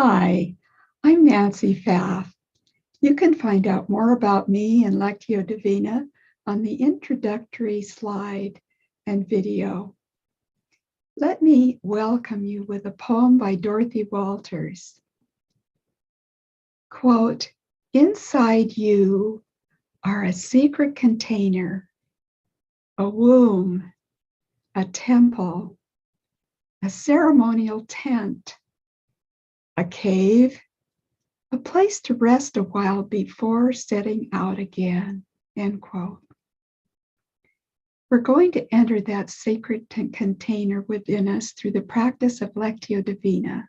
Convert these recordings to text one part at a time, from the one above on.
Hi, I'm Nancy Pfaff. You can find out more about me and Lectio Divina on the introductory slide and video. Let me welcome you with a poem by Dorothy Walters. Quote, "Inside you are a secret container, a womb, a temple, a ceremonial tent, a cave, a place to rest a while before setting out again," end quote. We're going to enter that sacred container within us through the practice of Lectio Divina.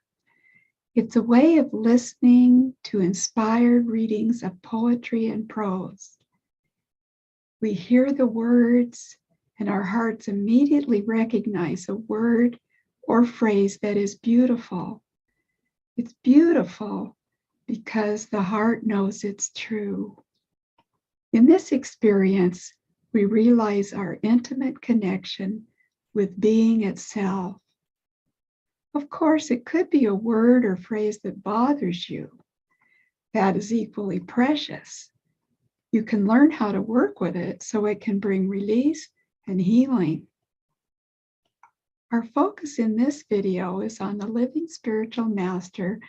It's a way of listening to inspired readings of poetry and prose. We hear the words, and our hearts immediately recognize a word or phrase that is beautiful. It's beautiful because the heart knows it's true. In this experience, we realize our intimate connection with being itself. Of course, it could be a word or phrase that bothers you. That is equally precious. You can learn how to work with it so it can bring release and healing. Our focus in this video is on the living spiritual master,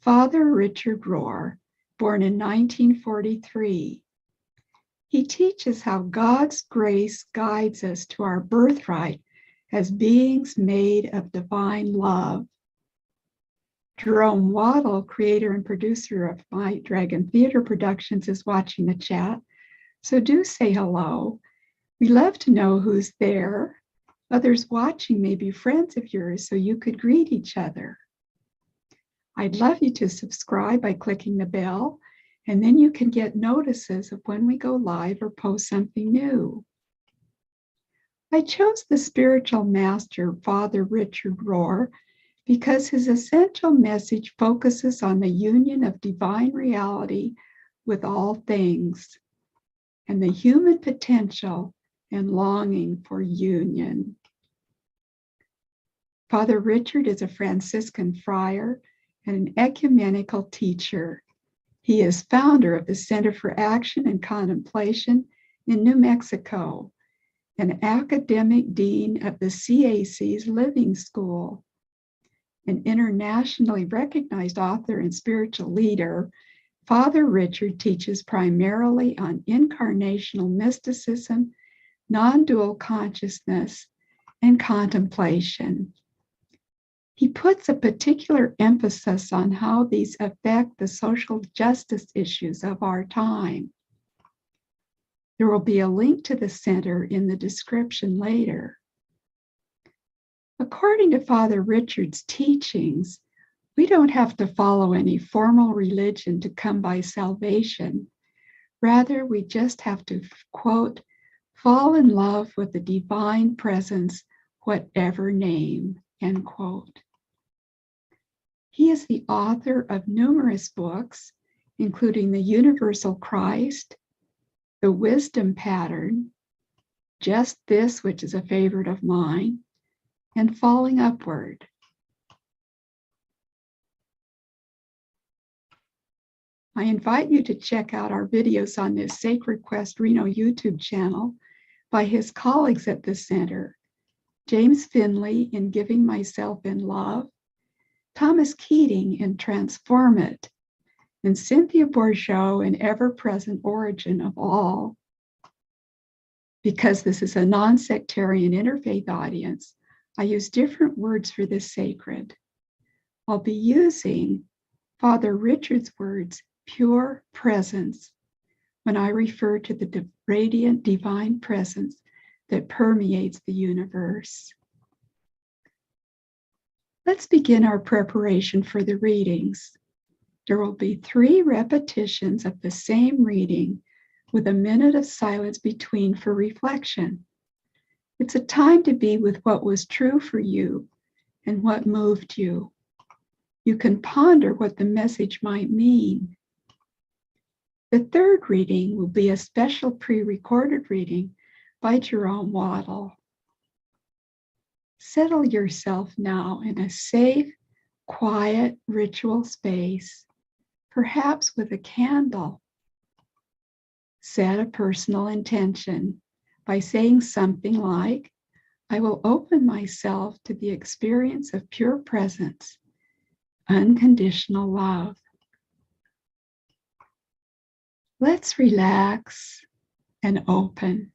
Father Richard Rohr, born in 1943. He teaches how God's grace guides us to our birthright as beings made of divine love. Jerome Waddle, creator and producer of White Dragon Theater Productions, is watching the chat, so do say hello. We love to know who's there. Others watching may be friends of yours, so you could greet each other. I'd love you to subscribe by clicking the bell, and then you can get notices of when we go live or post something new. I chose the spiritual master, Father Richard Rohr, because his essential message focuses on the union of divine reality with all things and the human potential and longing for union. Father Richard is a Franciscan friar and an ecumenical teacher. He is founder of the Center for Action and Contemplation in New Mexico, an academic dean of the CAC's Living School, an internationally recognized author and spiritual leader. Father Richard teaches primarily on incarnational mysticism, nondual consciousness, and contemplation. He puts a particular emphasis on how these affect the social justice issues of our time. There will be a link to the center in the description later. According to Father Richard's teachings, we don't have to follow any formal religion to come by salvation. Rather, we just have to, quote, fall in love with the divine presence, whatever name, end quote. He is the author of numerous books, including The Universal Christ, The Wisdom Pattern, Just This, which is a favorite of mine, and Falling Upward. I invite you to check out our videos on this Sacred Quest Reno YouTube channel by his colleagues at the center, James Finley in Giving Myself in Love, Thomas Keating in Transform It, and Cynthia Bourgeau in Ever-Present Origin of All. Because this is a non-sectarian interfaith audience, I use different words for this sacred. I'll be using Father Richard's words, pure presence, when I refer to the radiant divine presence that permeates the universe. Let's begin our preparation for the readings. There will be 3 repetitions of the same reading with a minute of silence between for reflection. It's a time to be with what was true for you and what moved you. You can ponder what the message might mean. The 3rd reading will be a special pre-recorded reading by Jerome Waddle. Settle yourself now in a safe, quiet ritual space, perhaps with a candle. Set a personal intention by saying something like, I will open myself to the experience of pure presence, unconditional love. Let's relax and open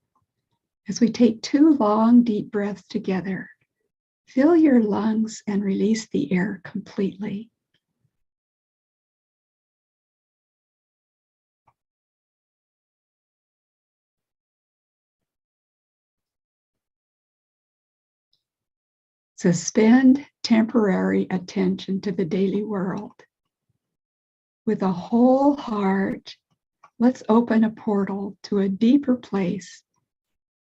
as we take 2 long, deep breaths together. Fill your lungs and release the air completely. Suspend temporary attention to the daily world. With a whole heart, let's open a portal to a deeper place,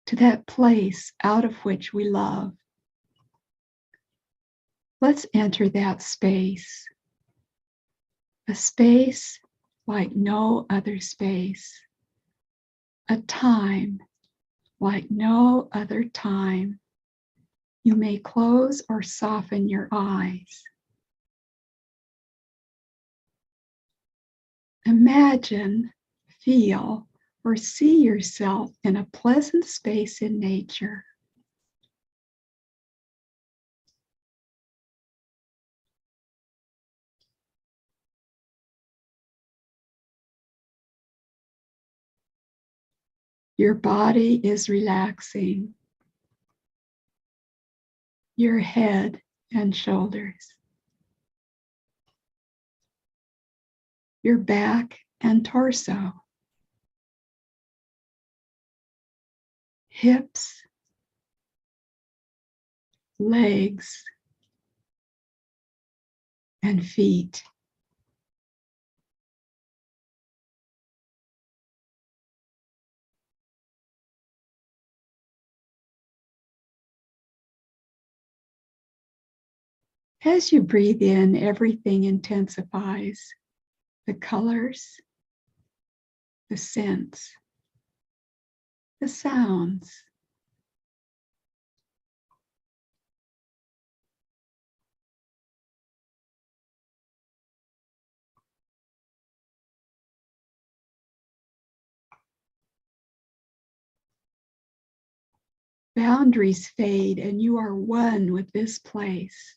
to that place out of which we love. Let's enter that space, a space like no other space, a time like no other time. You may close or soften your eyes. Imagine, feel, or see yourself in a pleasant space in nature. Your body is relaxing. Your head and shoulders. Your back and torso. Hips, legs, and feet. As you breathe in, everything intensifies. The colors, the scents, the sounds. Boundaries fade and you are one with this place.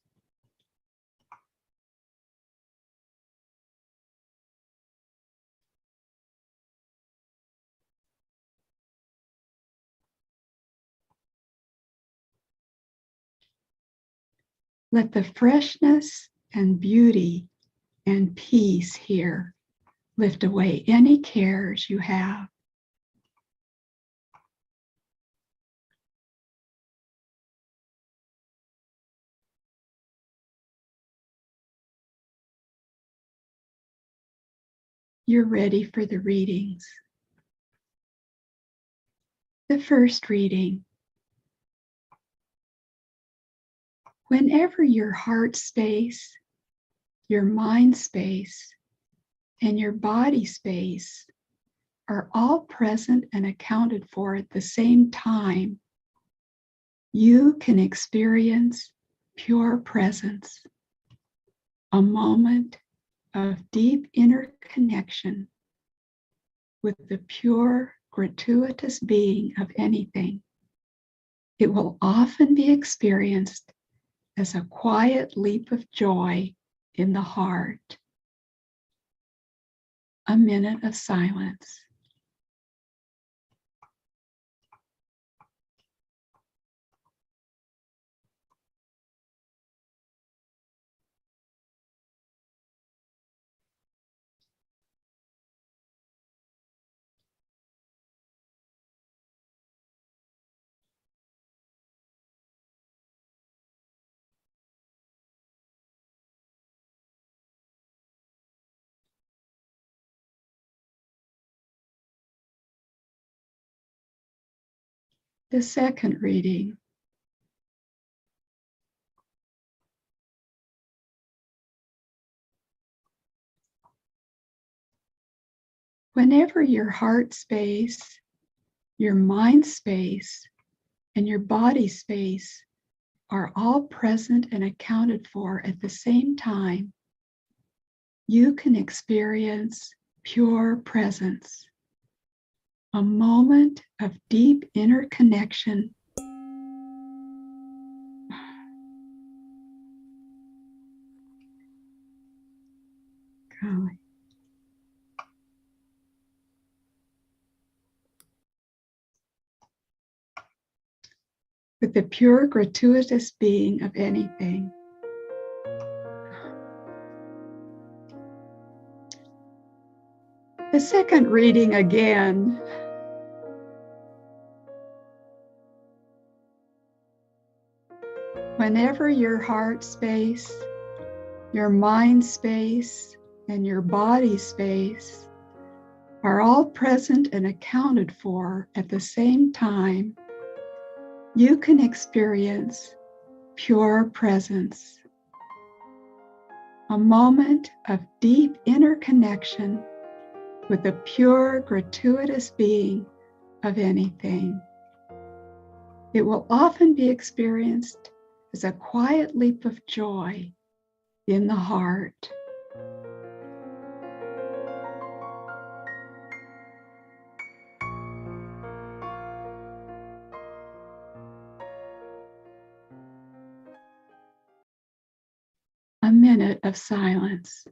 Let the freshness and beauty and peace here lift away any cares you have. You're ready for the readings. The first reading. Whenever your heart space, your mind space, and your body space are all present and accounted for at the same time, you can experience pure presence, a moment of deep inner connection with the pure, gratuitous being of anything. It will often be experienced as a quiet leap of joy in the heart. A minute of silence. The second reading. Whenever your heart space, your mind space, and your body space are all present and accounted for at the same time, you can experience pure presence, a moment of deep inner connection. Golly. With the pure, gratuitous being of anything. The second reading again. Whenever your heart space, your mind space, and your body space are all present and accounted for at the same time, you can experience pure presence, a moment of deep inner connection with the pure, gratuitous being of anything. It will often be experienced as a quiet leap of joy in the heart. A minute of silence.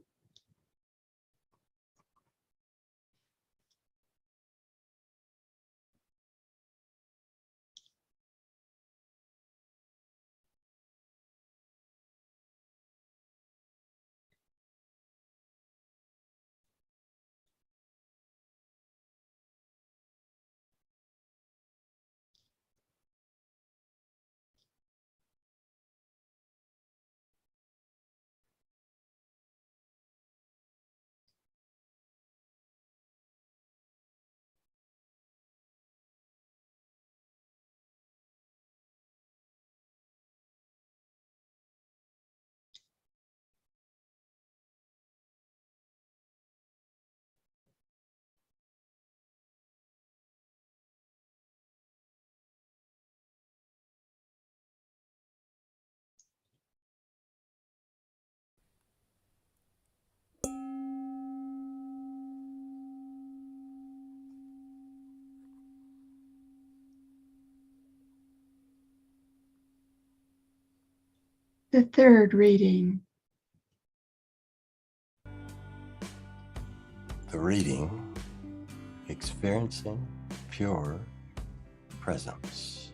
The third reading. The reading, experiencing pure presence.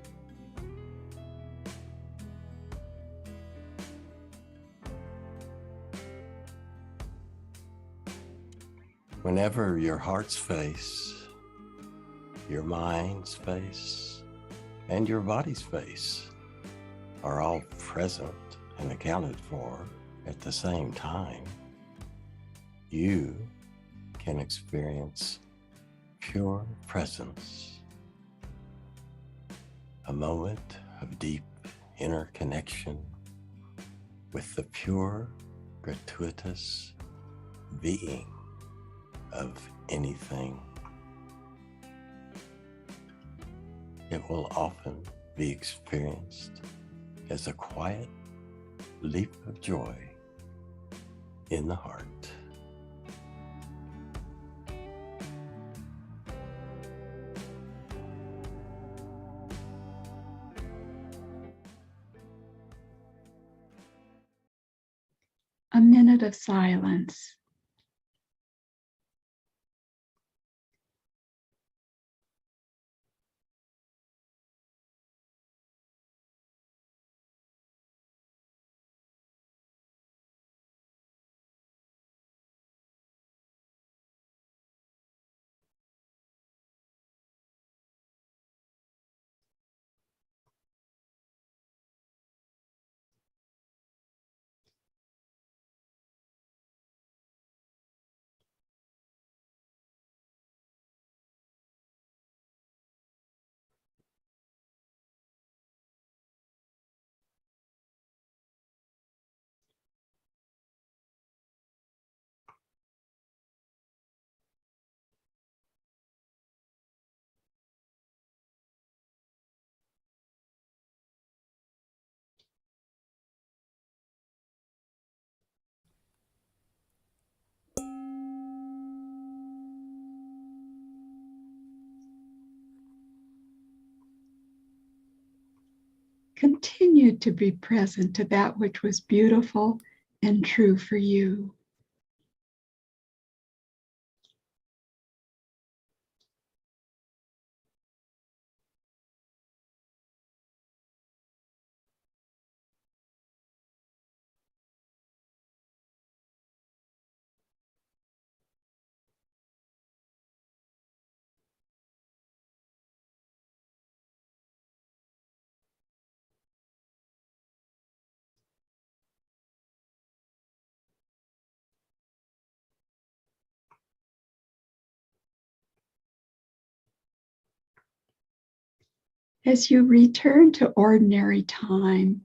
Whenever your heart's face, your mind's face, and your body's face are all present and accounted for at the same time, you can experience pure presence, a moment of deep inner connection with the pure, gratuitous being of anything. It will often be experienced as a quiet leap of joy in the heart. A minute of silence. continued to be present to that which was beautiful and true for you. As you return to ordinary time,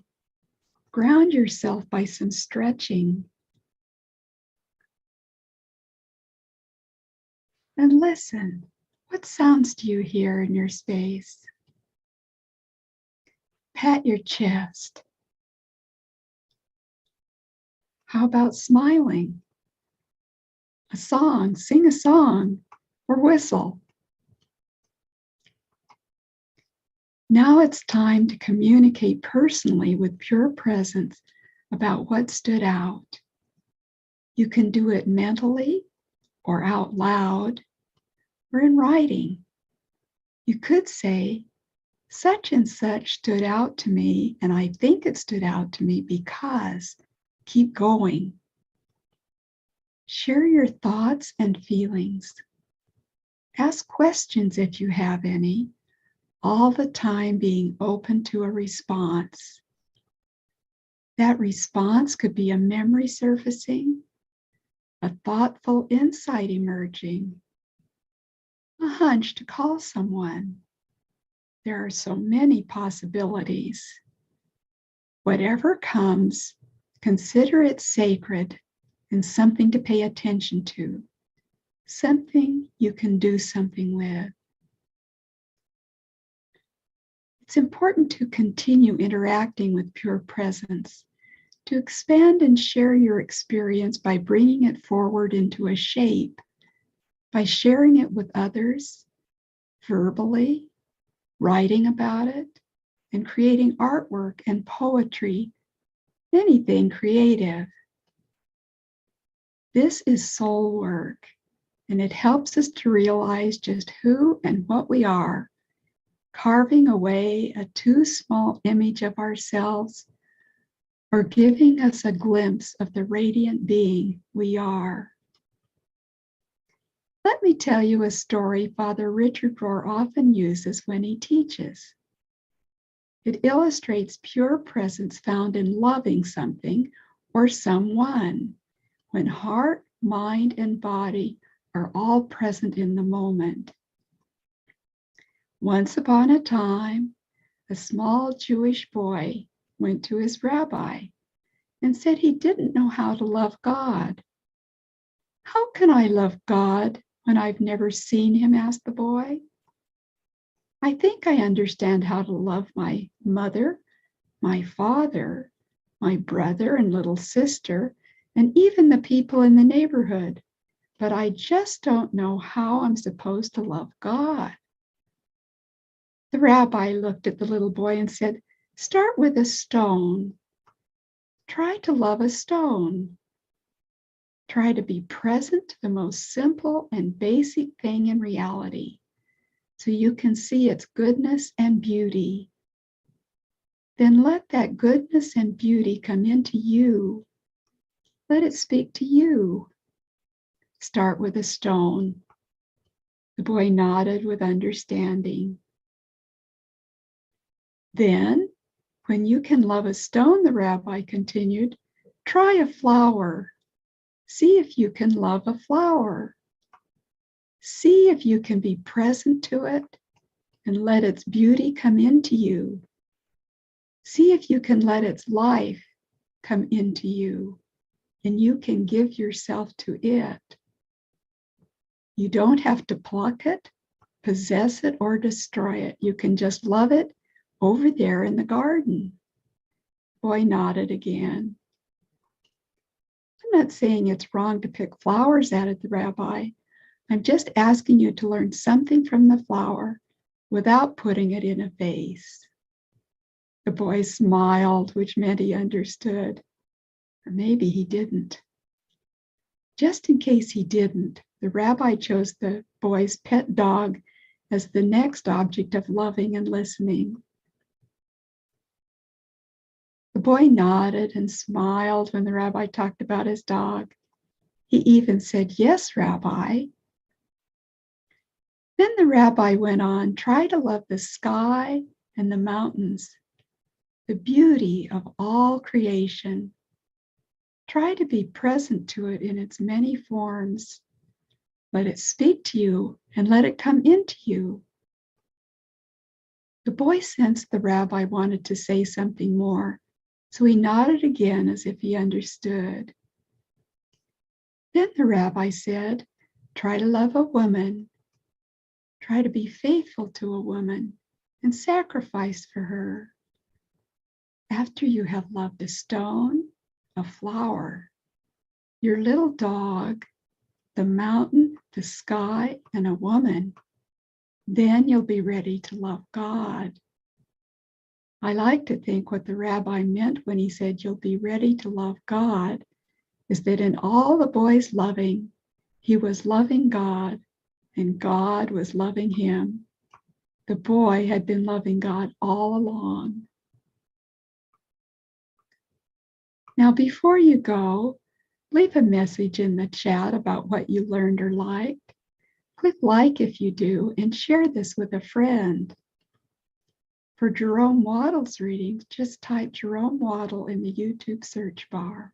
ground yourself by some stretching and listen. What sounds do you hear in your space? Pat your chest. How about smiling? A song, sing a song, or whistle. Now it's time to communicate personally with pure presence about what stood out. You can do it mentally or out loud or in writing. You could say, such and such stood out to me, and I think it stood out to me because, keep going. Share your thoughts and feelings. Ask questions if you have any, all the time being open to a response. That response could be a memory surfacing, a thoughtful insight emerging, a hunch to call someone. There are so many possibilities. Whatever comes, consider it sacred and something to pay attention to, something you can do something with. It's important to continue interacting with pure presence, to expand and share your experience by bringing it forward into a shape, by sharing it with others, verbally, writing about it, and creating artwork and poetry, anything creative. This is soul work, and it helps us to realize just who and what we are, carving away a too small image of ourselves or giving us a glimpse of the radiant being we are. Let me tell you a story Father Richard Rohr often uses when he teaches. It illustrates pure presence found in loving something or someone, when heart, mind, and body are all present in the moment. Once upon a time, a small Jewish boy went to his rabbi and said he didn't know how to love God. How can I love God when I've never seen him? Asked the boy. I think I understand how to love my mother, my father, my brother and little sister, and even the people in the neighborhood, but I just don't know how I'm supposed to love God. The rabbi looked at the little boy and said, start with a stone. Try to love a stone. Try to be present to the most simple and basic thing in reality, so you can see its goodness and beauty. Then let that goodness and beauty come into you. Let it speak to you. Start with a stone. The boy nodded with understanding. Then, when you can love a stone, the rabbi continued, try a flower. See if you can love a flower. See if you can be present to it and let its beauty come into you. See if you can let its life come into you and you can give yourself to it. You don't have to pluck it, possess it, or destroy it. You can just love it over there in the garden. Boy nodded again. I'm not saying it's wrong to pick flowers, added the rabbi. I'm just asking you to learn something from the flower without putting it in a vase. The boy smiled, which meant he understood, or maybe he didn't. Just in case he didn't, the rabbi chose the boy's pet dog as the next object of loving and listening. The boy nodded and smiled when the rabbi talked about his dog. He even said, "Yes, Rabbi." Then the rabbi went on, "Try to love the sky and the mountains, the beauty of all creation. Try to be present to it in its many forms. Let it speak to you and let it come into you." The boy sensed the rabbi wanted to say something more, so he nodded again as if he understood. Then the rabbi said, "Try to love a woman. Try to be faithful to a woman and sacrifice for her. After you have loved a stone, a flower, your little dog, the mountain, the sky, and a woman, then you'll be ready to love God." I like to think what the rabbi meant when he said you'll be ready to love God is that in all the boy's loving, he was loving God and God was loving him. The boy had been loving God all along. Now, before you go, leave a message in the chat about what you learned or liked. Click like if you do, and share this with a friend. For Jerome Waddle's readings, just type Jerome Waddle in the YouTube search bar.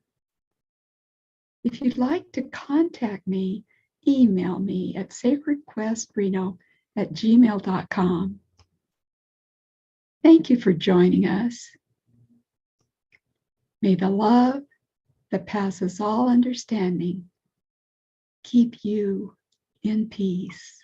If you'd like to contact me, email me at sacredquestreno@gmail.com. Thank you for joining us. May the love that passes all understanding keep you in peace.